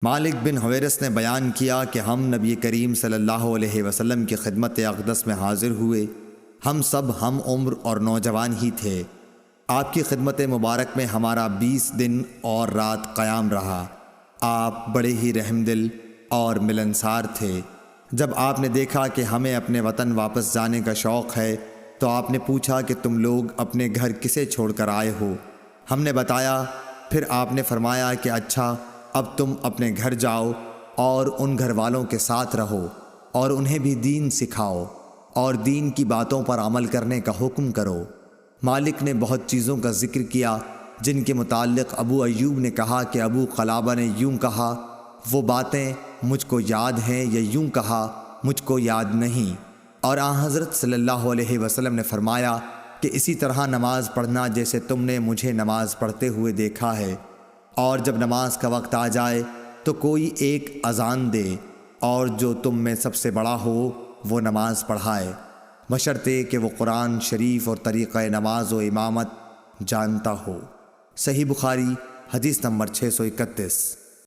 مالک بن Huwayrith نے بیان کیا کہ ہم نبی کریم صلی اللہ علیہ وسلم کی خدمت اقدس میں حاضر ہوئے۔ ہم سب ہم عمر اور نوجوان ہی تھے۔ آپ کی خدمت مبارک میں ہمارا 20 دن اور رات قیام رہا۔ آپ بڑے ہی رحم دل اور ملنسار تھے۔ جب آپ نے دیکھا کہ ہمیں اپنے وطن واپس جانے کا شوق ہے تو آپ نے پوچھا کہ تم لوگ اپنے گھر کسے چھوڑ کر آئے ہو؟ ہم نے بتایا۔ پھر آپ نے فرمایا کہ اچھا، اب تم اپنے گھر جاؤ اور ان گھر والوں کے ساتھ رہو اور انہیں بھی دین سکھاؤ اور دین کی باتوں پر عمل کرنے کا حکم کرو۔ مالک نے بہت چیزوں کا ذکر کیا جن کے متعلق ابو ایوب نے کہا کہ ابو قلابہ نے یوں کہا، وہ باتیں مجھ کو یاد ہیں، یا یوں کہا مجھ کو یاد نہیں۔ اور آن حضرت صلی اللہ علیہ وسلم نے فرمایا کہ اسی طرح نماز پڑھنا جیسے تم نے مجھے نماز پڑھتے ہوئے دیکھا ہے، اور جب نماز کا وقت آ جائے تو کوئی ایک اذان دے اور جو تم میں سب سے بڑا ہو وہ نماز پڑھائے، بشرطے کہ وہ قرآن شریف اور طریقہ نماز و امامت جانتا ہو۔ صحیح بخاری حدیث نمبر 631۔